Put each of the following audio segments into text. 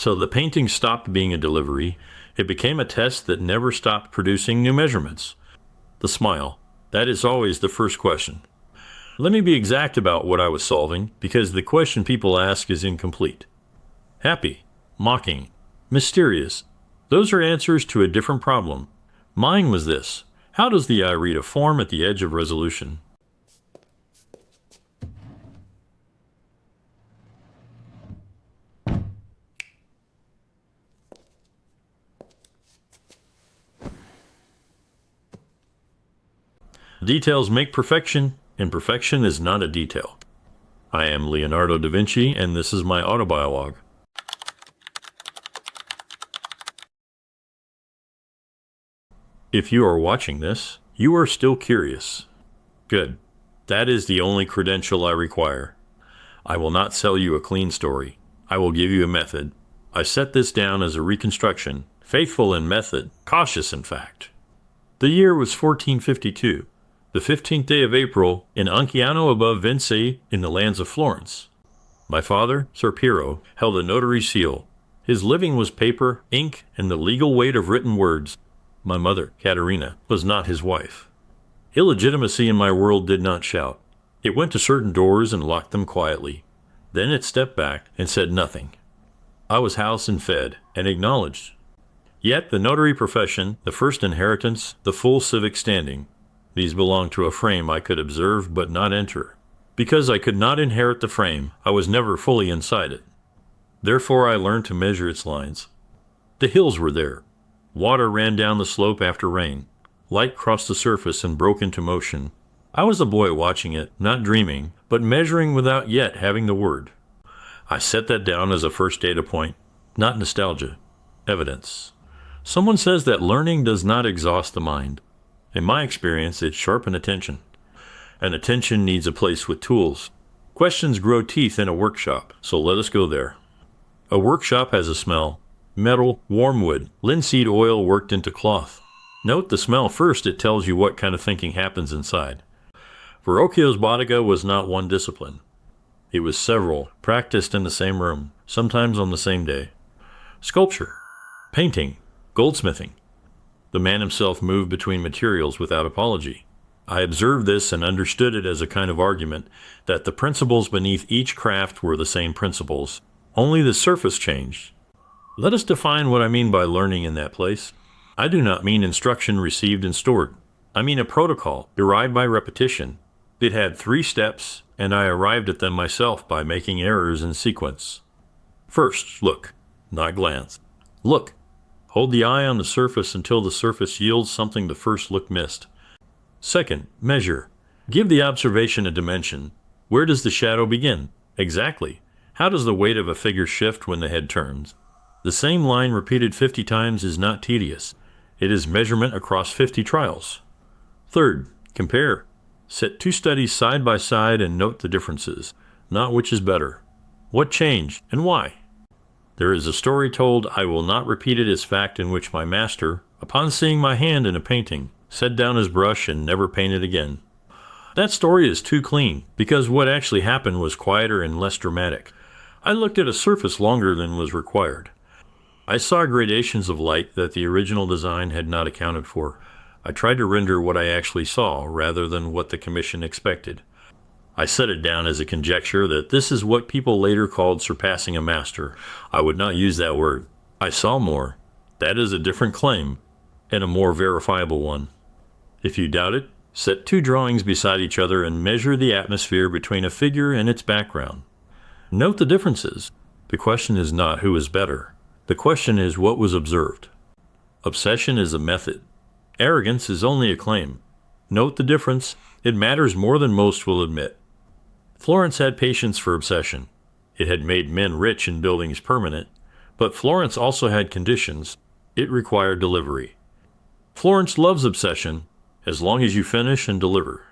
So the painting stopped being a delivery. It became a test that never stopped producing new measurements. The smile. That is always the first question. Let me be exact about what I was solving, because the question people ask is incomplete. Happy, mocking, mysterious. Those are answers to a different problem. Mine was this. How does the eye read a form at the edge of resolution? Details make perfection, and perfection is not a detail. I am Leonardo da Vinci, and this is my autobiography. If you are watching this, you are still curious. Good. That is the only credential I require. I will not sell you a clean story. I will give you a method. I set this down as a reconstruction, faithful in method, cautious in fact. The year was 1452. The 15th day of April, in Anciano above Vinci, in the lands of Florence. My father, Sir Piero, held a notary seal. His living was paper, ink, and the legal weight of written words. My mother, Caterina, was not his wife. Illegitimacy in my world did not shout. It went to certain doors and locked them quietly. Then it stepped back and said nothing. I was housed and fed, and acknowledged. Yet the notary profession, the first inheritance, the full civic standing, these belonged to a frame I could observe but not enter. Because I could not inherit the frame, I was never fully inside it. Therefore I learned to measure its lines. The hills were there. Water ran down the slope after rain. Light crossed the surface and broke into motion. I was a boy watching it, not dreaming, but measuring without yet having the word. I set that down as a first data point, not nostalgia, evidence. Someone says that learning does not exhaust the mind. In my experience, it sharpens attention. And attention needs a place with tools. Questions grow teeth in a workshop, so let us go there. A workshop has a smell. Metal, warm wood, linseed oil worked into cloth. Note the smell first, it tells you what kind of thinking happens inside. Verrocchio's Bottega was not one discipline. It was several, practiced in the same room, sometimes on the same day. Sculpture, painting, goldsmithing. The man himself moved between materials without apology. I observed this and understood it as a kind of argument that the principles beneath each craft were the same principles, only the surface changed. Let us define what I mean by learning in that place. I do not mean instruction received and stored. I mean a protocol derived by repetition. It had 3 steps, and I arrived at them myself by making errors in sequence. First, look, not glance. Look. Hold the eye on the surface until the surface yields something the first look missed. Second, measure. Give the observation a dimension. Where does the shadow begin? Exactly. How does the weight of a figure shift when the head turns? The same line repeated 50 times is not tedious. It is measurement across 50 trials. Third, compare. Set 2 studies side by side and note the differences, not which is better. What changed and why? There is a story told, I will not repeat it as fact, in which my master, upon seeing my hand in a painting, set down his brush and never painted again. That story is too clean, because what actually happened was quieter and less dramatic. I looked at a surface longer than was required. I saw gradations of light that the original design had not accounted for. I tried to render what I actually saw, rather than what the commission expected. I set it down as a conjecture that this is what people later called surpassing a master. I would not use that word. I saw more. That is a different claim, and a more verifiable one. If you doubt it, set 2 drawings beside each other and measure the atmosphere between a figure and its background. Note the differences. The question is not who is better. The question is what was observed. Obsession is a method. Arrogance is only a claim. Note the difference. It matters more than most will admit. Florence had patience for obsession. It had made men rich in buildings permanent, but Florence also had conditions. It required delivery. Florence loves obsession, as long as you finish and deliver.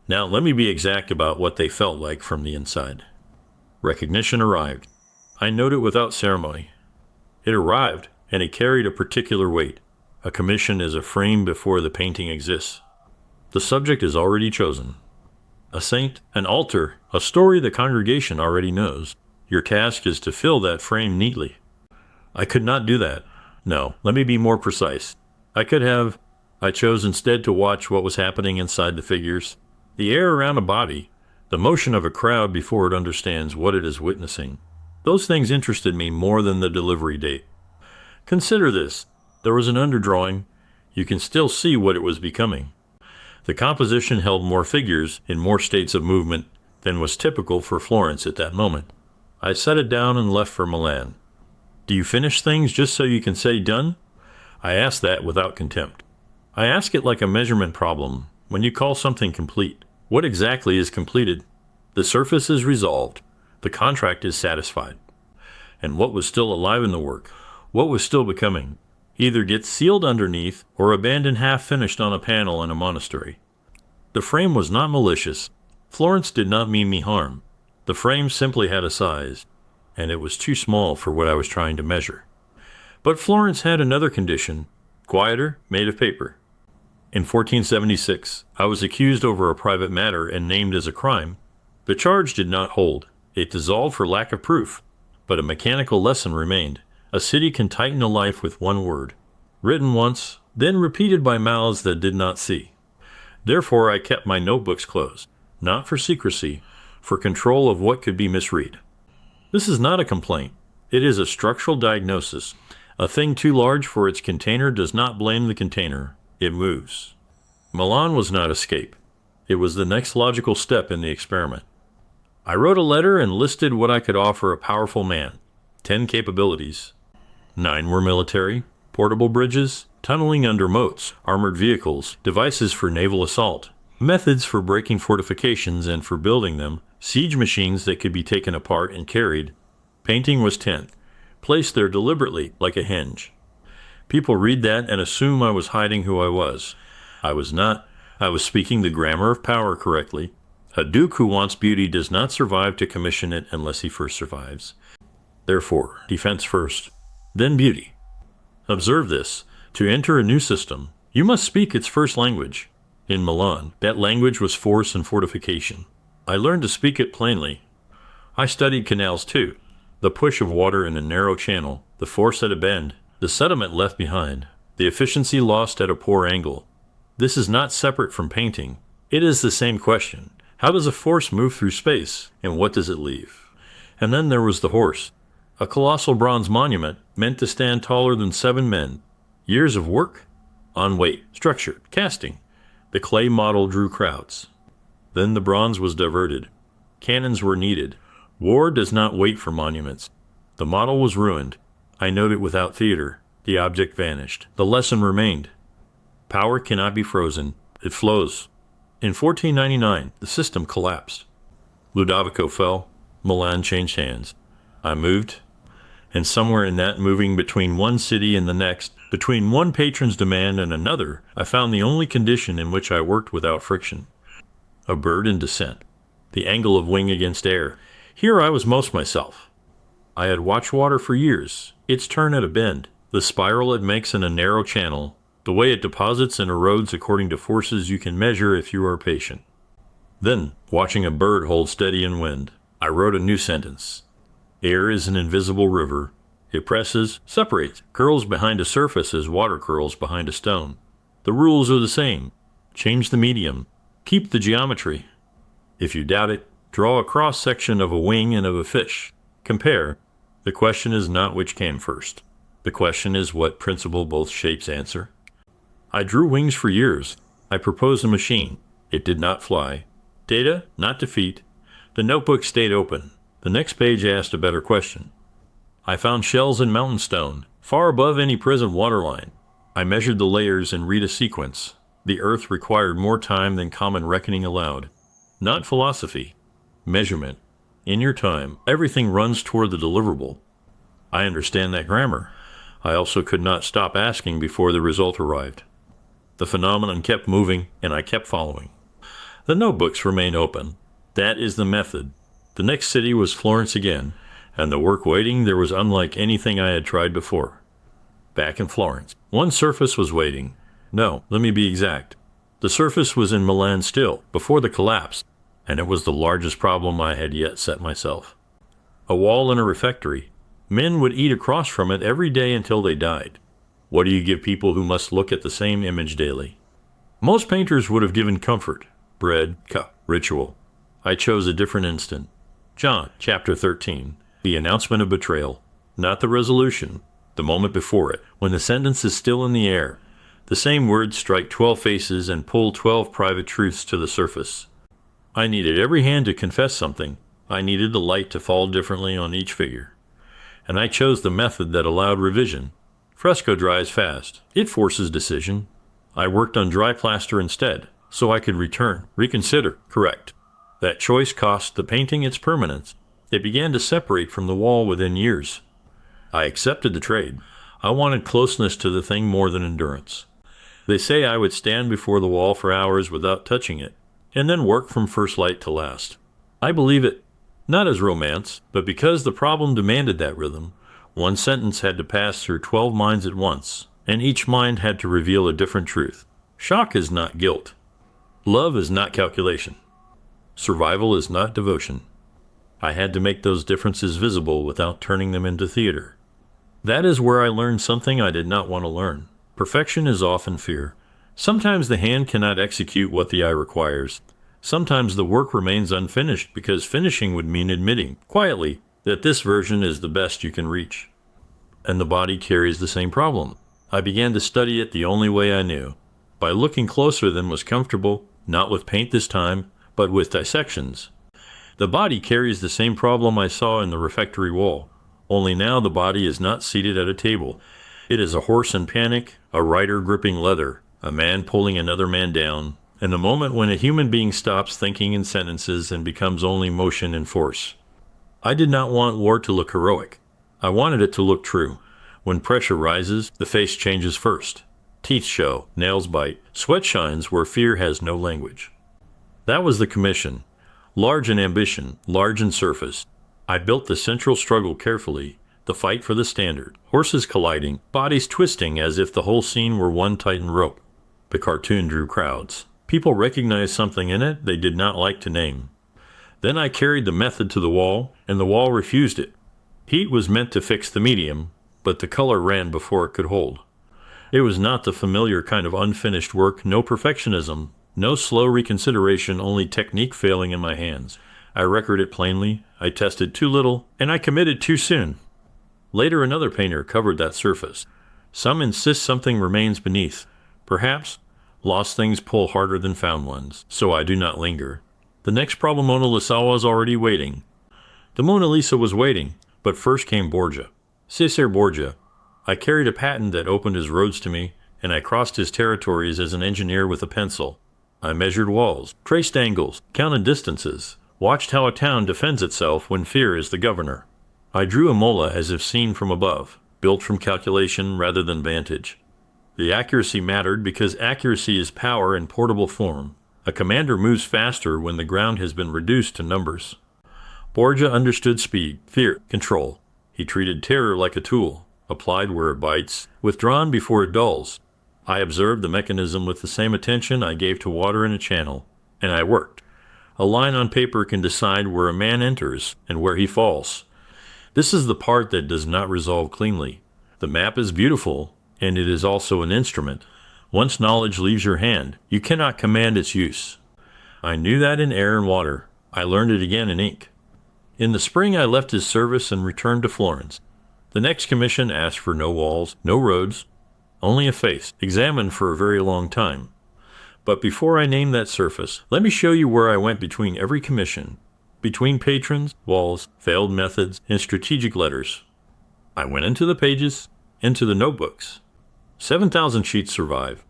Now let me be exact about what they felt like from the inside. Recognition arrived. I note it without ceremony. It arrived, and it carried a particular weight. A commission is a frame before the painting exists. The subject is already chosen. A saint, an altar, a story the congregation already knows. Your task is to fill that frame neatly. I could not do that. No, let me be more precise. I could have. I chose instead to watch what was happening inside the figures. The air around a body, the motion of a crowd before it understands what it is witnessing. Those things interested me more than the delivery date. Consider this. There was an underdrawing. You can still see what it was becoming. The composition held more figures in more states of movement than was typical for Florence at that moment. I set it down and left for Milan. Do you finish things just so you can say done? I ask that without contempt. I ask it like a measurement problem. When you call something complete, what exactly is completed? The surface is resolved. The contract is satisfied. And what was still alive in the work, what was still becoming, either gets sealed underneath or abandoned half finished on a panel in a monastery. The frame was not malicious. Florence did not mean me harm. The frame simply had a size, and it was too small for what I was trying to measure. But Florence had another condition, quieter, made of paper. In 1476, I was accused over a private matter and named as a crime. The charge did not hold. It dissolved for lack of proof, but a mechanical lesson remained. A city can tighten a life with one word, written once, then repeated by mouths that did not see. Therefore, I kept my notebooks closed, not for secrecy, for control of what could be misread. This is not a complaint. It is a structural diagnosis. A thing too large for its container does not blame the container. It moves. Milan was not escape. It was the next logical step in the experiment. I wrote a letter and listed what I could offer a powerful man. 10 capabilities. 9 were military, portable bridges, tunneling under moats, armored vehicles, devices for naval assault, methods for breaking fortifications and for building them, siege machines that could be taken apart and carried. Painting was 10, placed there deliberately like a hinge. People read that and assume I was hiding who I was. I was not. I was speaking the grammar of power correctly. A duke who wants beauty does not survive to commission it unless he first survives. Therefore, defense first, then beauty. Observe this. To enter a new system, you must speak its first language. In Milan, that language was force and fortification. I learned to speak it plainly. I studied canals too. The push of water in a narrow channel, the force at a bend, the sediment left behind, the efficiency lost at a poor angle. This is not separate from painting. It is the same question. How does a force move through space, and what does it leave? And then there was the horse. A colossal bronze monument meant to stand taller than 7 men. Years of work? On weight, structure, casting. The clay model drew crowds. Then the bronze was diverted. Cannons were needed. War does not wait for monuments. The model was ruined. I noted without theater. The object vanished. The lesson remained. Power cannot be frozen. It flows. In 1499, the system collapsed. Ludovico fell. Milan changed hands. I moved. And somewhere in that moving between one city and the next, between one patron's demand and another, I found the only condition in which I worked without friction. A bird in descent. The angle of wing against air. Here I was most myself. I had watched water for years, its turn at a bend, the spiral it makes in a narrow channel, the way it deposits and erodes according to forces you can measure if you are patient. Then, watching a bird hold steady in wind, I wrote a new sentence. Air is an invisible river. It presses, separates, curls behind a surface as water curls behind a stone. The rules are the same. Change the medium. Keep the geometry. If you doubt it, draw a cross-section of a wing and of a fish. Compare. The question is not which came first. The question is what principle both shapes answer. I drew wings for years. I proposed a machine. It did not fly. Data, not defeat. The notebook stayed open. The next page asked a better question. I found shells in mountain stone, far above any present waterline. I measured the layers and read a sequence. The earth required more time than common reckoning allowed. Not philosophy. Measurement. In your time, everything runs toward the deliverable. I understand that grammar. I also could not stop asking before the result arrived. The phenomenon kept moving, and I kept following. The notebooks remained open. That is the method. The next city was Florence again, and the work waiting there was unlike anything I had tried before. Back in Florence, one surface was waiting. No, let me be exact. The surface was in Milan still, before the collapse, and it was the largest problem I had yet set myself. A wall in a refectory. Men would eat across from it every day until they died. What do you give people who must look at the same image daily? Most painters would have given comfort, bread, cup, ritual. I chose a different instant. John, chapter 13, the announcement of betrayal, not the resolution, the moment before it, when the sentence is still in the air. The same words strike 12 faces and pull 12 private truths to the surface. I needed every hand to confess something. I needed the light to fall differently on each figure. And I chose the method that allowed revision. Fresco dries fast. It forces decision. I worked on dry plaster instead, so I could return, reconsider, correct. That choice cost the painting its permanence. It began to separate from the wall within years. I accepted the trade. I wanted closeness to the thing more than endurance. They say I would stand before the wall for hours without touching it, and then work from first light to last. I believe it, not as romance, but because the problem demanded that rhythm. One sentence had to pass through 12 minds at once, and each mind had to reveal a different truth. Shock is not guilt. Love is not calculation. Survival is not devotion. I had to make those differences visible without turning them into theater. That is where I learned something I did not want to learn. Perfection is often fear. Sometimes the hand cannot execute what the eye requires. Sometimes the work remains unfinished because finishing would mean admitting, quietly, that this version is the best you can reach. And the body carries the same problem. I began to study it the only way I knew, by looking closer than was comfortable, not with paint this time, but with dissections. The body carries the same problem I saw in the refectory wall, only now the body is not seated at a table. It is a horse in panic, a rider gripping leather, a man pulling another man down, and the moment when a human being stops thinking in sentences and becomes only motion and force. I did not want war to look heroic. I wanted it to look true. When pressure rises, the face changes first. Teeth show, nails bite, sweat shines where fear has no language. That was the commission. Large in ambition, large in surface. I built the central struggle carefully, the fight for the standard, horses colliding, bodies twisting as if the whole scene were one tightened rope. The cartoon drew crowds. People recognized something in it they did not like to name. Then I carried the method to the wall, and the wall refused it. Heat was meant to fix the medium, but the color ran before it could hold. It was not the familiar kind of unfinished work, no perfectionism, no slow reconsideration, only technique failing in my hands. I record it plainly, I tested too little, and I committed too soon. Later another painter covered that surface. Some insist something remains beneath. Perhaps lost things pull harder than found ones, so I do not linger. The next problem Mona Lisa was already waiting. The Mona Lisa was waiting, but first came Borgia. Cesare Borgia. I carried a patent that opened his roads to me, and I crossed his territories as an engineer with a pencil. I measured walls, traced angles, counted distances, watched how a town defends itself when fear is the governor. I drew a mola as if seen from above, built from calculation rather than vantage. The accuracy mattered because accuracy is power in portable form. A commander moves faster when the ground has been reduced to numbers. Borgia understood speed, fear, control. He treated terror like a tool, applied where it bites, withdrawn before it dulls. I observed the mechanism with the same attention I gave to water in a channel, and I worked. A line on paper can decide where a man enters and where he falls. This is the part that does not resolve cleanly. The map is beautiful, and it is also an instrument. Once knowledge leaves your hand, you cannot command its use. I knew that in air and water. I learned it again in ink. In the spring I left his service and returned to Florence. The next commission asked for no walls, no roads, only a face, examined for a very long time. But before I name that surface, let me show you where I went between every commission, between patrons, walls, failed methods, and strategic letters. I went into the pages, into the notebooks. 7,000 sheets survive.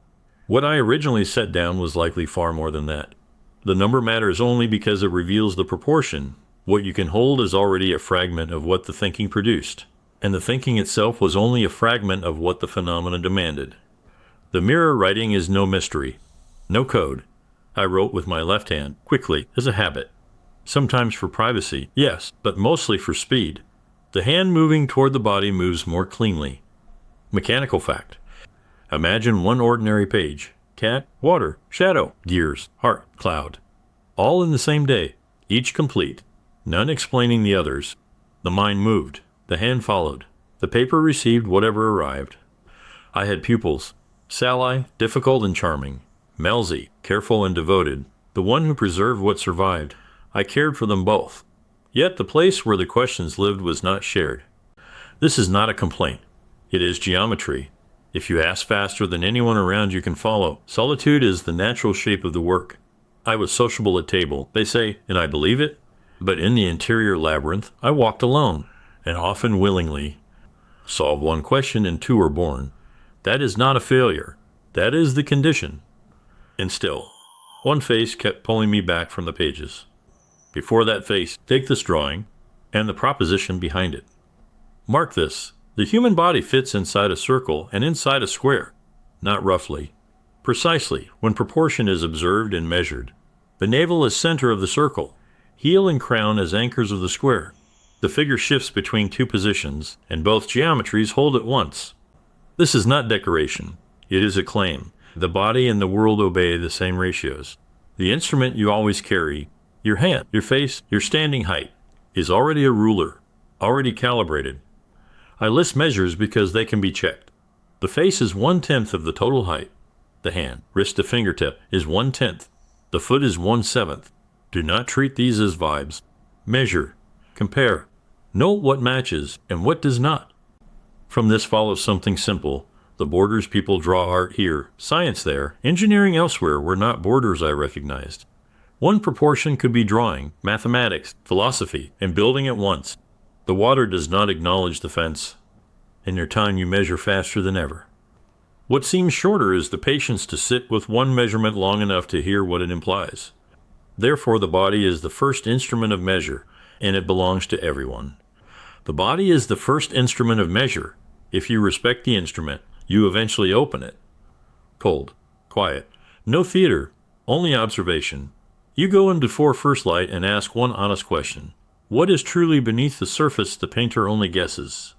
What I originally set down was likely far more than that. The number matters only because it reveals the proportion. What you can hold is already a fragment of what the thinking produced, and the thinking itself was only a fragment of what the phenomena demanded. The mirror writing is no mystery, no code. I wrote with my left hand, quickly, as a habit. Sometimes for privacy, yes, but mostly for speed. The hand moving toward the body moves more cleanly. Mechanical fact. Imagine one ordinary page. Cat, water, shadow, gears, heart, cloud. All in the same day, each complete, none explaining the others. The mind moved. The hand followed. The paper received whatever arrived. I had pupils. Sally, difficult and charming. Melzi, careful and devoted, the one who preserved what survived. I cared for them both. Yet the place where the questions lived was not shared. This is not a complaint. It is geometry. If you ask faster than anyone around you can follow, solitude is the natural shape of the work. I was sociable at table, they say, and I believe it. But in the interior labyrinth, I walked alone, and often willingly. Solve one question and two are born. That is not a failure. That is the condition. And still, one face kept pulling me back from the pages. Before that face, take this drawing and the proposition behind it. Mark this. The human body fits inside a circle and inside a square, not roughly. Precisely, when proportion is observed and measured. The navel is center of the circle, heel and crown as anchors of the square. The figure shifts between two positions, and both geometries hold at once. This is not decoration. It is a claim. The body and the world obey the same ratios. The instrument you always carry, your hand, your face, your standing height, is already a ruler, already calibrated. I list measures because they can be checked. The face is 1/10 of the total height. The hand, wrist to fingertip, is 1/10. The foot is 1/7. Do not treat these as vibes. Measure. Compare. Know what matches and what does not. From this follows something simple. The borders people draw art here, science there, engineering elsewhere were not borders I recognized. One proportion could be drawing, mathematics, philosophy, and building at once. The water does not acknowledge the fence. In your time you measure faster than ever. What seems shorter is the patience to sit with one measurement long enough to hear what it implies. Therefore the body is the first instrument of measure, and it belongs to everyone. The body is the first instrument of measure. If you respect the instrument, you eventually open it. Cold, quiet, no theater, only observation. You go in before first light and ask one honest question. What is truly beneath the surface the painter only guesses?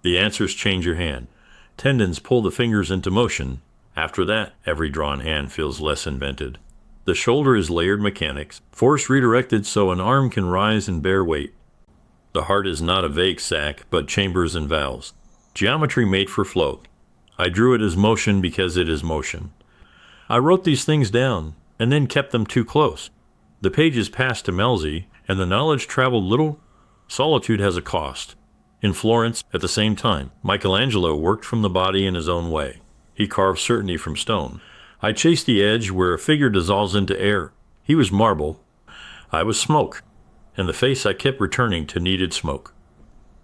The answers change your hand. Tendons pull the fingers into motion. After that, every drawn hand feels less invented. The shoulder is layered mechanics, force redirected so an arm can rise and bear weight. The heart is not a vague sac, but chambers and valves. Geometry made for flow. I drew it as motion because it is motion. I wrote these things down, and then kept them too close. The pages passed to Melzi, and the knowledge traveled little. Solitude has a cost. In Florence, at the same time, Michelangelo worked from the body in his own way. He carved certainty from stone. I chased the edge where a figure dissolves into air. He was marble. I was smoke. And the face I kept returning to needed smoke.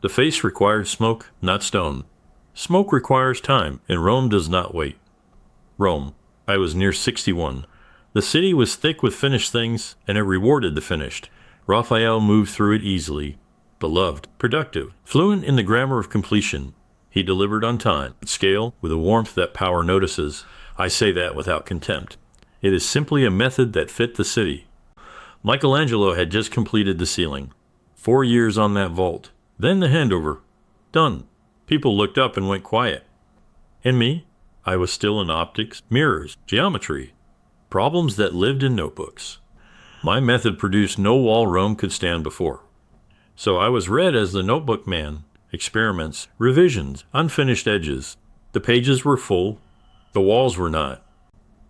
The face requires smoke, not stone. Smoke requires time, and Rome does not wait. Rome. I was near 61. The city was thick with finished things, and it rewarded the finished. Raphael moved through it easily. Beloved, productive, fluent in the grammar of completion. He delivered on time, at scale, with a warmth that power notices. I say that without contempt. It is simply a method that fit the city. Michelangelo had just completed the ceiling. 4 years on that vault. Then the handover. Done. People looked up and went quiet. And me? I was still in optics, mirrors, geometry. Problems that lived in notebooks. My method produced no wall Rome could stand before. So I was read as the notebook man. Experiments, revisions, unfinished edges. The pages were full. The walls were not.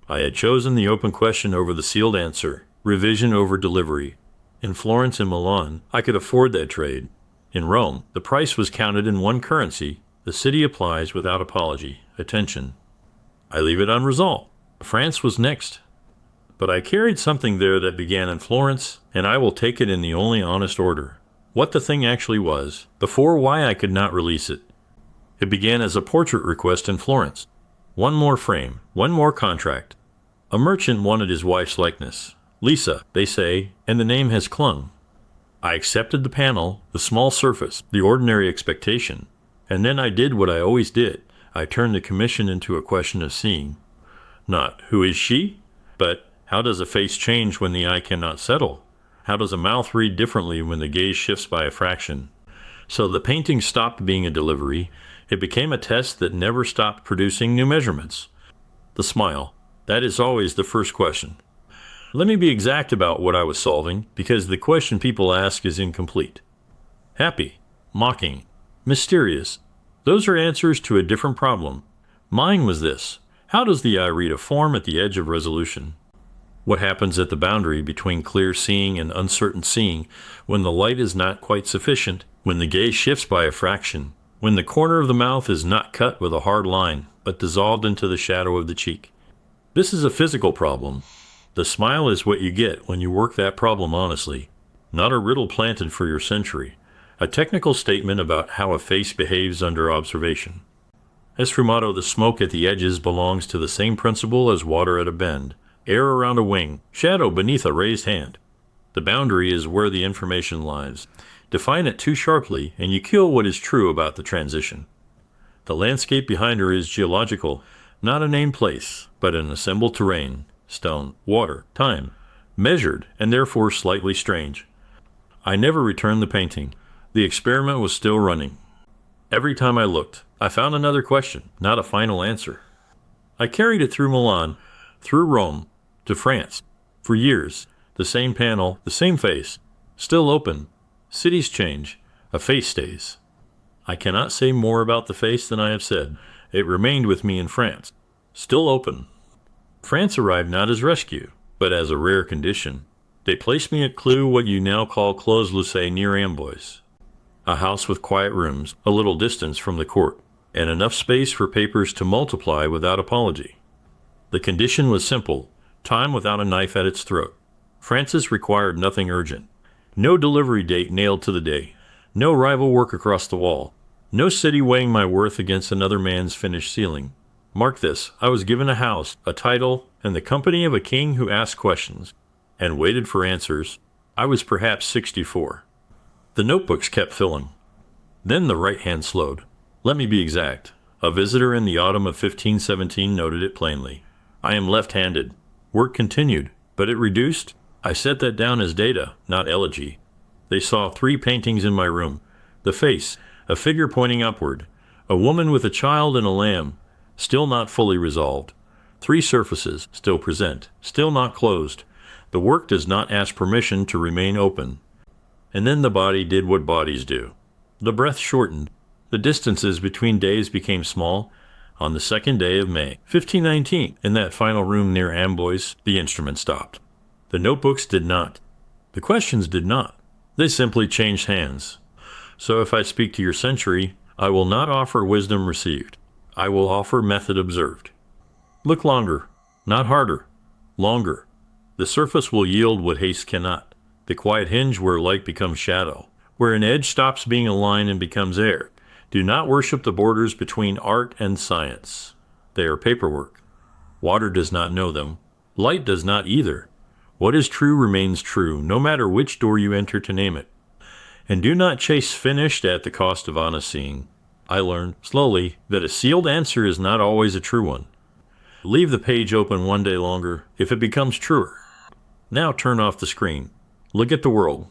I had chosen the open question over the sealed answer, revision over delivery. In Florence and Milan, I could afford that trade. In Rome, the price was counted in one currency. The city applies without apology. Attention. I leave it unresolved. France was next. But I carried something there that began in Florence, and I will take it in the only honest order. What the thing actually was, before why I could not release it. It began as a portrait request in Florence. One more frame, one more contract. A merchant wanted his wife's likeness. Lisa, they say, and the name has clung. I accepted the panel, the small surface, the ordinary expectation. And then I did what I always did. I turned the commission into a question of seeing. Not, who is she? But, how does a face change when the eye cannot settle? How does a mouth read differently when the gaze shifts by a fraction? So the painting stopped being a delivery. It became a test that never stopped producing new measurements. The smile. That is always the first question. Let me be exact about what I was solving, because the question people ask is incomplete. Happy. Mocking. mysterious. Those are answers to a different problem. Mine was this. How does the eye read a form at the edge of resolution? What happens at the boundary between clear seeing and uncertain seeing when the light is not quite sufficient, when the gaze shifts by a fraction, when the corner of the mouth is not cut with a hard line, but dissolved into the shadow of the cheek? This is a physical problem. The smile is what you get when you work that problem honestly, not a riddle planted for your century, a technical statement about how a face behaves under observation. As Fumato, the smoke at the edges belongs to the same principle as water at a bend, air around a wing, shadow beneath a raised hand. The boundary is where the information lies. Define it too sharply, and you kill what is true about the transition. The landscape behind her is geological, not a named place, but an assembled terrain, stone, water, time, measured, and therefore slightly strange. I never returned the painting. The experiment was still running. Every time I looked, I found another question, not a final answer. I carried it through Milan, through Rome, to France. For years, the same panel, the same face, still open. Cities change, a face stays. I cannot say more about the face than I have said. It remained with me in France, still open. France arrived not as rescue, but as a rare condition. They placed me at Clou, what you now call Clos-Lucé, near Amboise. A house with quiet rooms, a little distance from the court, and enough space for papers to multiply without apology. The condition was simple, time without a knife at its throat. Francis required nothing urgent. No delivery date nailed to the day. No rival work across the wall. No city weighing my worth against another man's finished ceiling. Mark this, I was given a house, a title, and the company of a king who asked questions, and waited for answers. I was perhaps 64. The notebooks kept filling. Then the right hand slowed. Let me be exact. A visitor in the autumn of 1517 noted it plainly. I am left-handed. Work continued, but it reduced. I set that down as data, not elegy. They saw 3 paintings in my room. The face, a figure pointing upward. A woman with a child and a lamb, still not fully resolved. 3 surfaces, still present, still not closed. The work does not ask permission to remain open. And then the body did what bodies do. The breath shortened. The distances between days became small. On the 2nd day of May, 1519, in that final room near Amboise, the instrument stopped. The notebooks did not. The questions did not. They simply changed hands. So if I speak to your century, I will not offer wisdom received. I will offer method observed. Look longer, not harder, longer. The surface will yield what haste cannot. The quiet hinge where light becomes shadow, where an edge stops being a line and becomes air. Do not worship the borders between art and science. They are paperwork. Water does not know them. Light does not either. What is true remains true, no matter which door you enter to name it. And do not chase finished at the cost of honest seeing. I learned, slowly, that a sealed answer is not always a true one. Leave the page open one day longer, if it becomes truer. Now turn off the screen. Look at the world.